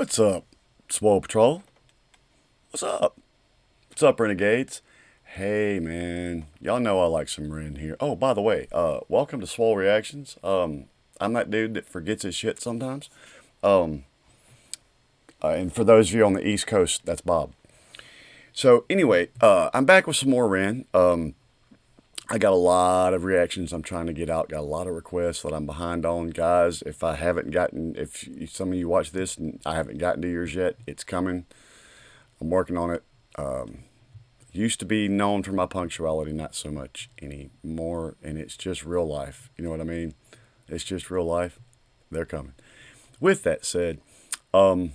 What's up, Swole Patrol? What's up? What's up, Renegades? Hey, man. Y'all know I like some Ren here. Oh, by the way, welcome to Swole Reactions. I'm that dude that forgets his shit sometimes. And for those of you on the East Coast, that's Bob. So, anyway, I'm back with some more Ren. I got a lot of reactions I'm trying to get out. Got a lot of requests that I'm behind on. Guys, if some of you watch this and I haven't gotten to yours yet, it's coming. I'm working on it. Used to be known for my punctuality, not so much anymore. And it's just real life. You know what I mean? It's just real life. They're coming. With that said, I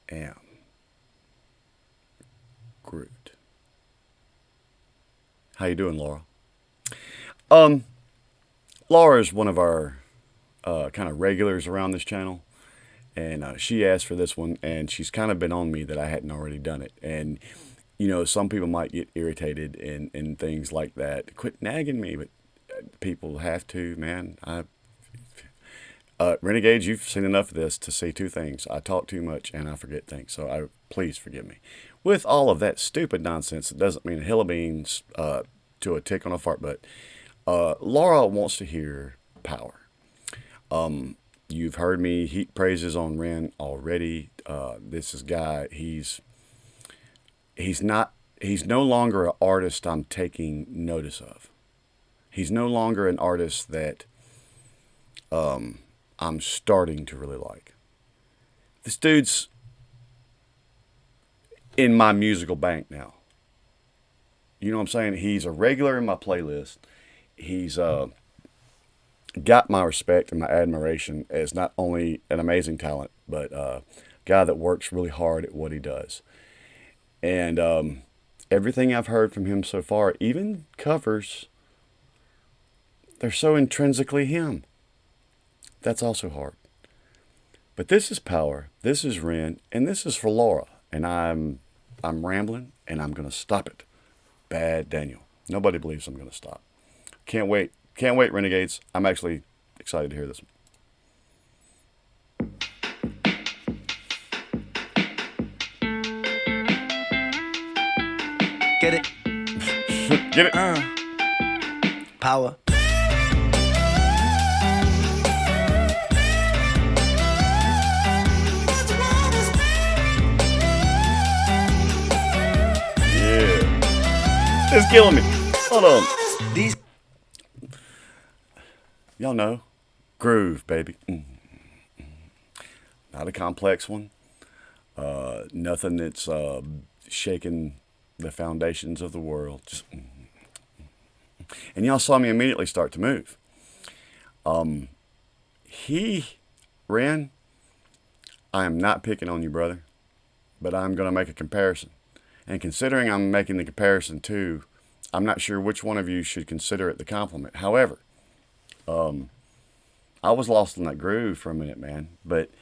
am Groot. How you doing, Laura? Laura is one of our kind of regulars around this channel, and she asked for this one, and she's kind of been on me that I hadn't already done it. And you know, some people might get irritated and things like that. Quit nagging me, but people have to, man. Renegades, you've seen enough of this to see two things. I talk too much and I forget things, so please forgive me. With all of that stupid nonsense, it doesn't mean a hill of beans to a tick on a fart butt. Laura wants to hear Power. You've heard me heap praises on Ren already. This is guy, he's no longer an artist I'm taking notice of. He's no longer an artist that I'm starting to really like. This dude's in my musical bank now. You know what I'm saying? He's a regular in my playlist. He's got my respect and my admiration as not only an amazing talent, but a guy that works really hard at what he does. And everything I've heard from him so far, even covers, they're so intrinsically him. That's also hard. But this is Power, this is Ren, and this is for Laura. And I'm rambling, and I'm going to stop it. Bad Daniel. Nobody believes I'm going to stop. Can't wait. Can't wait, Renegades. I'm actually excited to hear this one. Get it? Get it? Power. It's killing me. Hold on. These y'all know, groove, baby. Not a complex one. Nothing that's shaking the foundations of the world. Just, and y'all saw me immediately start to move. Ren, I am not picking on you, brother, but I'm going to make a comparison. And considering I'm making the comparison too, I'm not sure which one of you should consider it the compliment. However, I was lost in that groove for a minute, man. But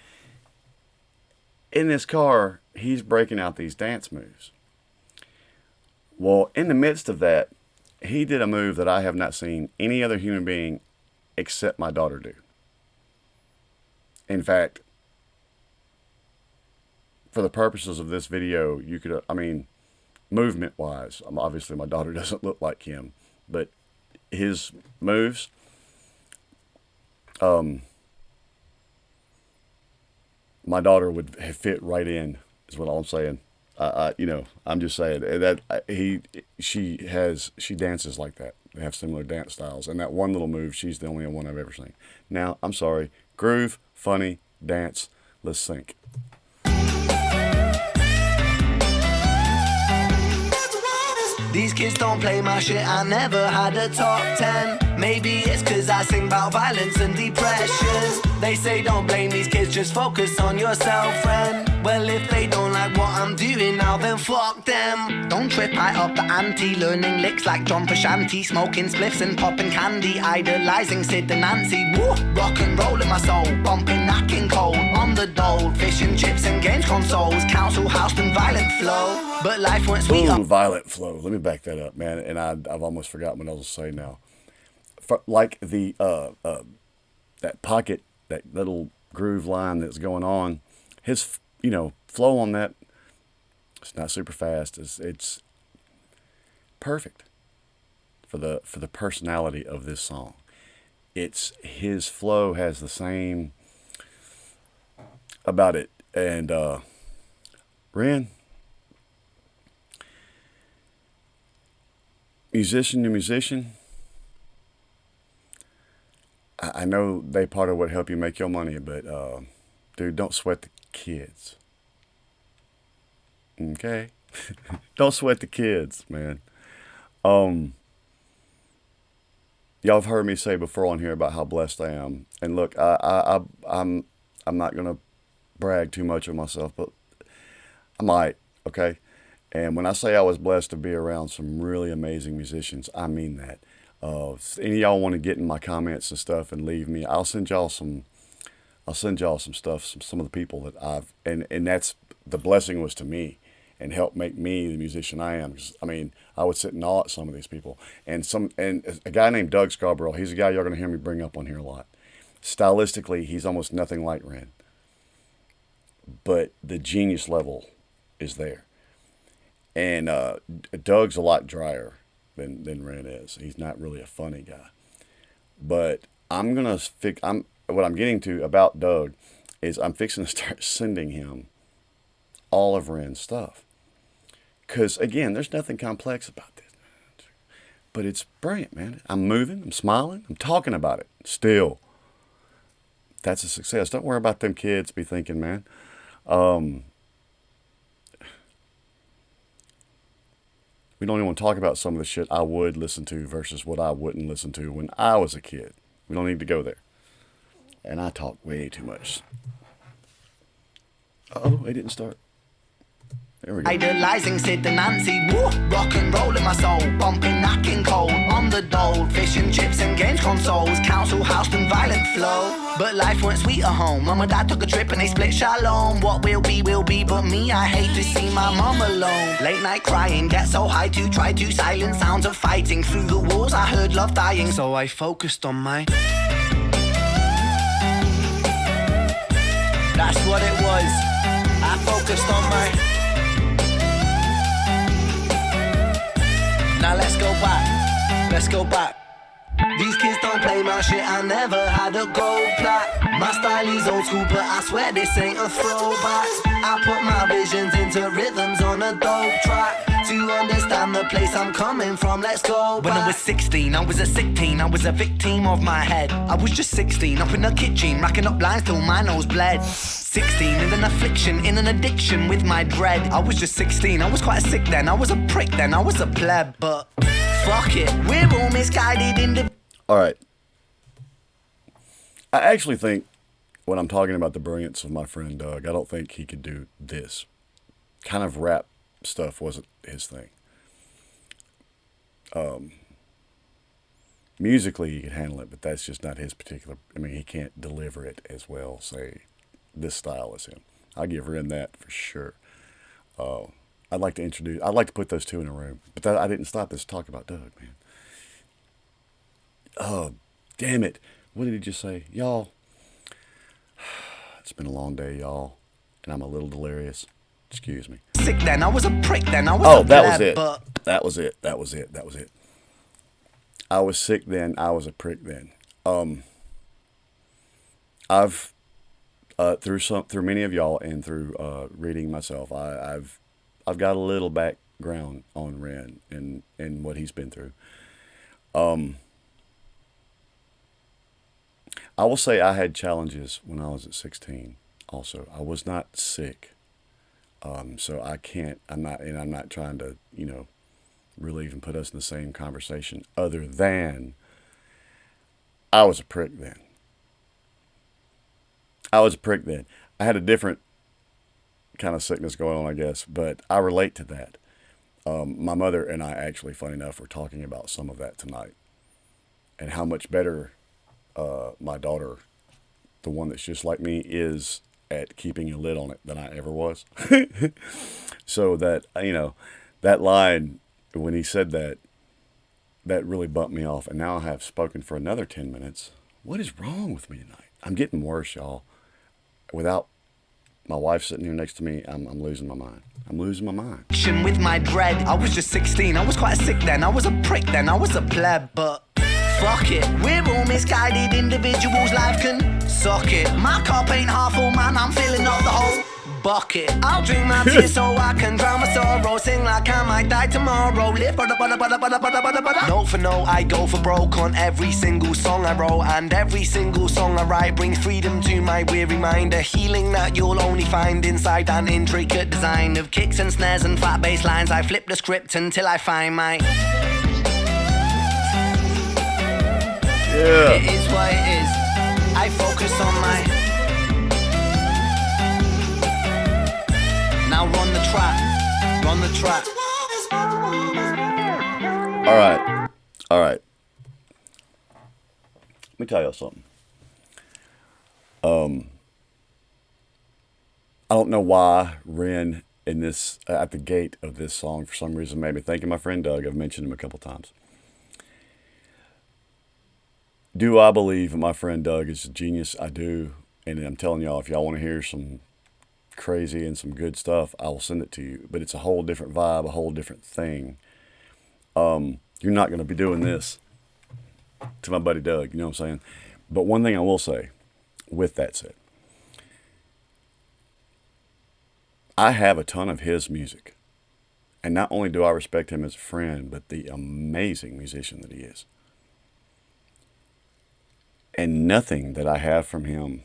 in this car, he's breaking out these dance moves. Well, in the midst of that, he did a move that I have not seen any other human being except my daughter do. In fact, for the purposes of this video, you could, movement-wise, obviously my daughter doesn't look like him, but his moves, my daughter would have fit right in, is what I'm saying. I'm just saying that she dances like that. They have similar dance styles, and that one little move, she's the only one I've ever seen. Now, I'm sorry, groove, funny, dance, let's sync. These kids don't play my shit, I never had a top 10. Maybe it's cause I sing about violence and depression. They say don't blame these kids, just focus on yourself, friend. Well, if they don't like what I'm doing now, then fuck them. Don't trip, I up the ante, learning licks like John Frusciante, smoking spliffs and popping candy, idolizing Sid and Nancy. Woo! Rock and roll in my soul, bumping knacking cold on the dole, fish and chips and games consoles, council house and violent flow. But life went sweet. Ooh, violent flow. Let me back that up, man. And I've almost forgotten what I was saying now. Like the that pocket, that little groove line that's going on, his, flow on that, it's not super fast. It's perfect for the personality of this song. It's his flow has the same about it. And Ren, musician to musician, I know they part of what help you make your money, but dude, don't sweat the kids. Okay? Don't sweat the kids, man. Y'all have heard me say before on here about how blessed I am. And look, I'm not gonna brag too much of myself, but I might, okay? And when I say I was blessed to be around some really amazing musicians, I mean that. If any of y'all want to get in my comments and stuff and leave me, I'll send y'all some stuff, some of the people that and that's, the blessing was to me and helped make me the musician I am. I mean, I would sit in awe at some of these people. And a guy named Doug Scarborough, he's a guy you're going to hear me bring up on here a lot. Stylistically, he's almost nothing like Ren. But the genius level is there. And Doug's a lot drier than Ren is. He's not really a funny guy. But what I'm getting to about Doug is I'm fixing to start sending him all of Ren's stuff. Because, again, there's nothing complex about this. But it's brilliant, man. I'm moving, I'm smiling, I'm talking about it still. That's a success. Don't worry about them kids be thinking, man. We don't even want to talk about some of the shit I would listen to versus what I wouldn't listen to when I was a kid. We don't need to go there. And I talk way too much. Uh-oh, it didn't start. There we go. Idolizing Sid and Nancy, woo, rock and roll in my soul, bumping, knocking cold, on the dole, fish and chips and games consoles, council house and violent flow. But life weren't sweet at home. Mum and dad took a trip and they split shalom. What will be, but me, I hate to see my mum alone. Late night crying, get so high to try to silence sounds of fighting. Through the walls I heard love dying, so I focused on my... That's what it was. I focused on my... Now let's go back. These kids don't play my shit, I never had a gold plaque. My style is old school, but I swear this ain't a throwback. I put my visions into rhythms on a dope track. To understand the place I'm coming from, let's go back. When I was 16, I was a sick teen, I was a victim of my head. I was just 16, up in the kitchen, racking up lines till my nose bled. 16, in an affliction, in an addiction with my dread. I was just 16, I was quite sick then, I was a prick then, I was a pleb. But fuck it, we're all misguided in the... Alright. I actually think, when I'm talking about the brilliance of my friend Doug, I don't think he could do this. Kind of rap stuff wasn't his thing. Musically he could handle it, but that's just not his particular... I mean, he can't deliver it as well, say, this style as him. I'll give Ren that for sure. I'd like to put those two in a room. But I didn't stop this to talk about Doug, man. Oh, damn it. What did he just say? Y'all, it's been a long day, y'all, and I'm a little delirious. Excuse me. Sick then, I was a prick then, I was a that was it. But... That was it. I was sick then, I was a prick then. I've through many of y'all and through reading myself, I've got a little background on Ren and what he's been through. I will say I had challenges when I was at 16 also. I was not sick. So I'm not trying to, really even put us in the same conversation other than I was a prick then. I had a different kind of sickness going on, I guess, but I relate to that. My mother and I actually, funny enough, were talking about some of that tonight and how much better my daughter, the one that's just like me, is at keeping a lid on it than I ever was. So that, that line, when he said that, that really bumped me off. And now I have spoken for another 10 minutes What is wrong with me tonight? I'm getting worse, y'all. Without my wife sitting here next to me, I'm losing my mind. I'm losing my mind. With my dread, I was just 16. I was quite sick then. I was a prick then. I was a pleb, but fuck it. We're all misguided individuals. Life can suck it. My cup ain't half full, man. I'm filling up the whole bucket. I'll drink my tears so I can drown my sorrow. Sing like I might die tomorrow. Live note for note, I go for broke on every single song I wrote. And every single song I write brings freedom to my weary mind. A healing that you'll only find inside an intricate design of kicks and snares and flat bass lines. I flip the script until I find my... Yeah. It is what it is. I focus on my... Now run the track. Run the track. All right. Let me tell y'all something. I don't know why Ren in this at the gate of this song for some reason made me think of my friend Doug. I've mentioned him a couple times. Do I believe my friend Doug is a genius? I do. And I'm telling y'all, if y'all want to hear some crazy and some good stuff, I will send it to you. But it's a whole different vibe, a whole different thing. You're not going to be doing this to my buddy Doug, you know what I'm saying? But one thing I will say, with that said, I have a ton of his music. And not only do I respect him as a friend, but the amazing musician that he is. And nothing that I have from him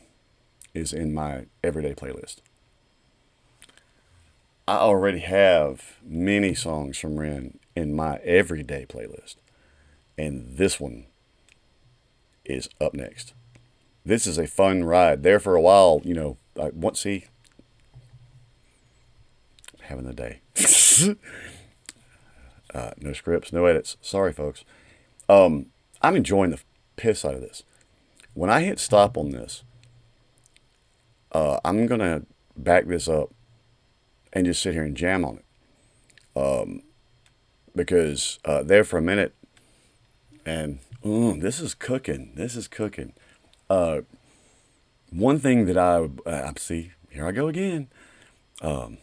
is in my everyday playlist. I already have many songs from Ren in my everyday playlist. And this one is up next. This is a fun ride. There for a while, you know, having the day. No scripts, no edits. Sorry, folks. I'm enjoying the piss out of this. When I hit stop on this, I'm going to back this up and just sit here and jam on it. Because there for a minute, and this is cooking. This is cooking. One thing that I see, here I go again. But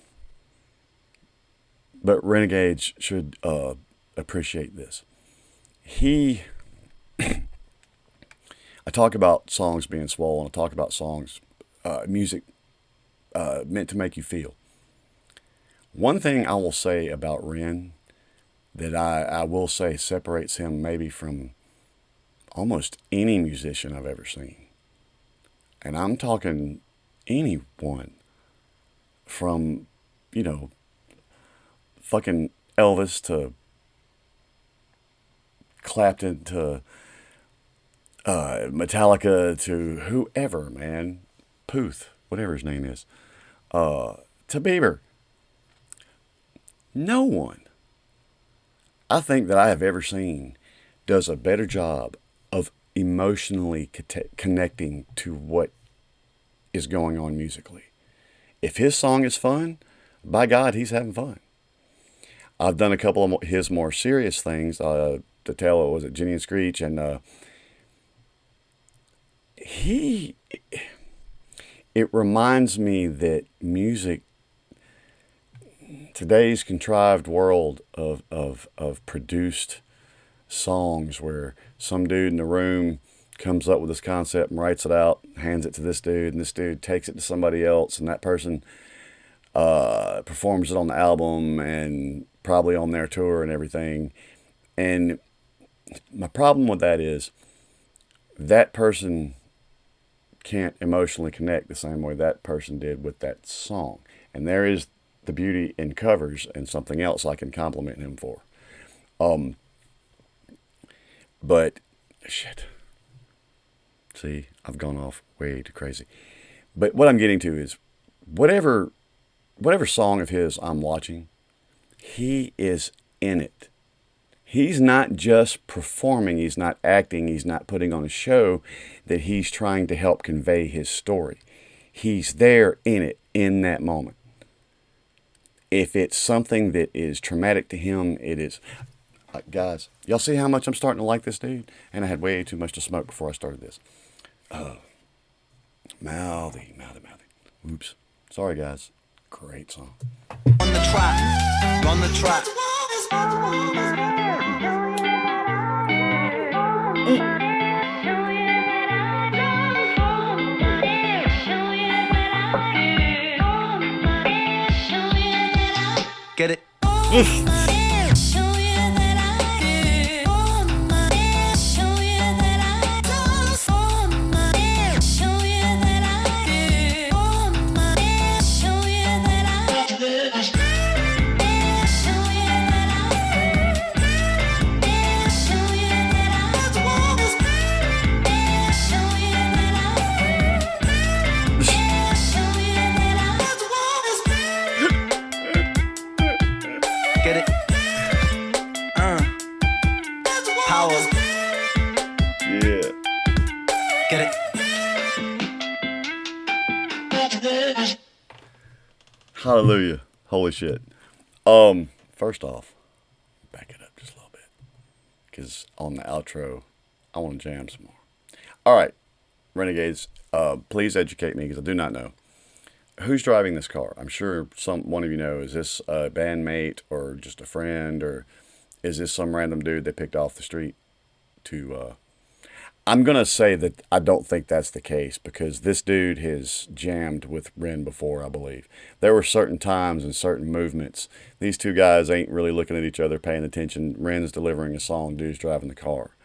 Renegades should appreciate this. I talk about songs being swollen. I talk about songs, music meant to make you feel. One thing I will say about Ren that I will say separates him maybe from almost any musician I've ever seen. And I'm talking anyone from, you know, fucking Elvis to Clapton to Metallica to whoever, man. Puth, whatever his name is. To Bieber. No one I think that I have ever seen does a better job of emotionally connecting to what is going on musically. If his song is fun, by God, he's having fun. I've done a couple of his more serious things. To tell, was it Jenny and Screech? And it reminds me that music, today's contrived world of produced songs where some dude in the room comes up with this concept and writes it out, hands it to this dude, and this dude takes it to somebody else, and that person performs it on the album and probably on their tour and everything. And my problem with that is that person can't emotionally connect the same way that person did with that song. And there is the beauty in covers and something else I can compliment him for. But shit. See, I've gone off way too crazy. But what I'm getting to is whatever song of his I'm watching, he is in it. He's not just performing, he's not acting, he's not putting on a show that he's trying to help convey his story. He's there in it, in that moment. If it's something that is traumatic to him, it is. Guys, y'all see how much I'm starting to like this dude? And I had way too much to smoke before I started this. Mouthy. Oops. Sorry, guys. Great song. On the track, run the track. Get it? Get it? Power. Yeah. Get it? Hallelujah. Holy shit. First off, back it up just a little bit. Because on the outro, I want to jam some more. All right, Renegades, please educate me because I do not know. Who's driving this car? I'm sure one of you know. Is this a bandmate or just a friend, or is this some random dude they picked off the street to I'm going to say that I don't think that's the case because this dude has jammed with Ren before, I believe. There were certain times and certain movements. These two guys ain't really looking at each other, paying attention. Ren's delivering a song, dude's driving the car.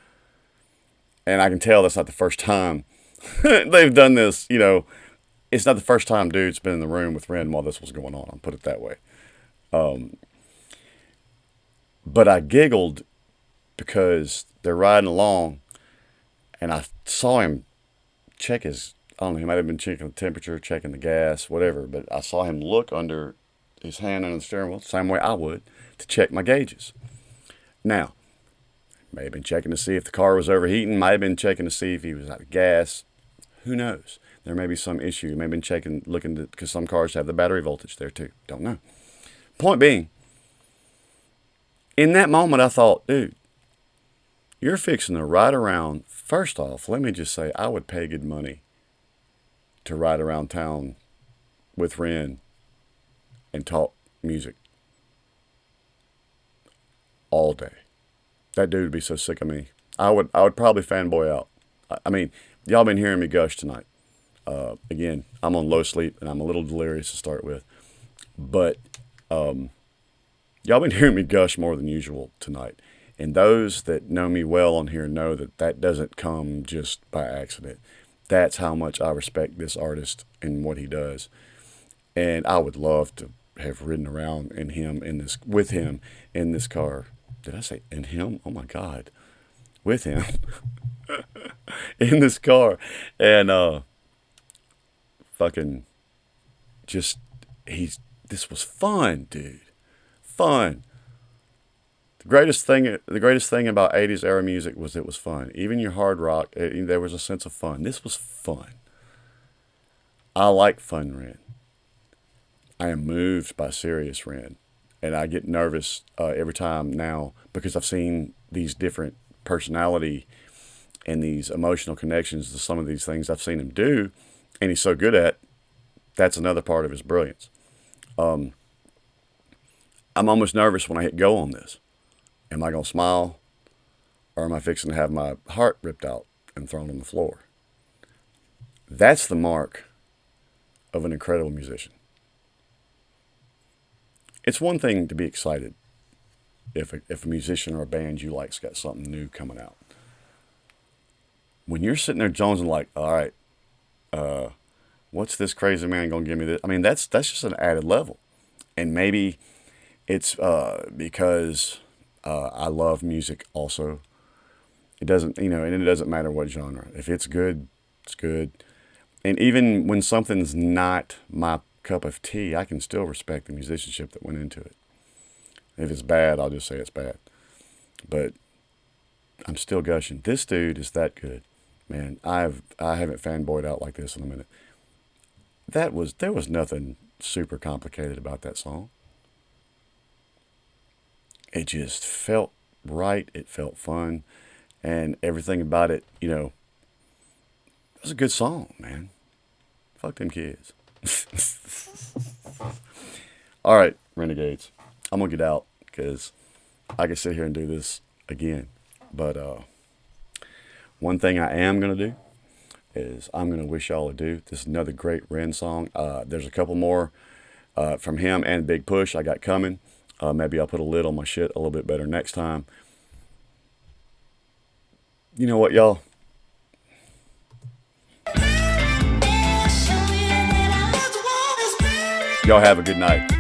And I can tell that's not the first time they've done this, you know. It's not the first time dude's been in the room with Ren while this was going on, I'll put it that way. But I giggled because they're riding along and I saw him check his, I don't know, he might have been checking the temperature, checking the gas, whatever, but I saw him look under his hand under the steering wheel, same way I would, to check my gauges. Now, may have been checking to see if the car was overheating, might have been checking to see if he was out of gas. Who knows? There may be some issue. He may have been checking, looking to, because some cars have the battery voltage there too. Don't know. Point being, in that moment I thought, dude, you're fixing to ride around. First off, let me just say, I would pay good money to ride around town with Ren and talk music all day. That dude would be so sick of me. I would probably fanboy out. I mean, y'all been hearing me gush tonight. Again, I'm on low sleep and I'm a little delirious to start with. But y'all been hearing me gush more than usual tonight. And those that know me well on here know that that doesn't come just by accident. That's how much I respect this artist and what he does. And I would love to have ridden around with him in this car. Did I say in him? Oh my God. With him in this car. And fucking just, this was fun, dude. Fun. The greatest thing about 80s era music was it was fun. Even your hard rock, there was a sense of fun. This was fun. I like fun Ren. I am moved by serious Ren. And I get nervous every time now because I've seen these different personality and these emotional connections to some of these things I've seen him do. And he's so good at. That's another part of his brilliance. I'm almost nervous when I hit go on this. Am I going to smile? Or am I fixing to have my heart ripped out and thrown on the floor? That's the mark of an incredible musician. It's one thing to be excited if a musician or a band you like's got something new coming out. When you're sitting there jonesing like, all right, what's this crazy man going to give me this? I mean, that's just an added level. And maybe it's because I love music also. It doesn't, and it doesn't matter what genre. If it's good, it's good. And even when something's not my cup of tea, I can still respect the musicianship that went into it. If it's bad, I'll just say it's bad. But I'm still gushing. This dude is that good. Man, I haven't fanboyed out like this in a minute. There was nothing super complicated about that song. It just felt right. It felt fun. And everything about it, That's a good song, man. Fuck them kids. All right, Renegades. I'm going to get out because I could sit here and do this again. But one thing I am going to do is I'm going to wish y'all adieu. This is another great Ren song. There's a couple more from him and Big Push I got coming. Maybe I'll put a lid on my shit a little bit better next time. You know what, y'all? Y'all have a good night.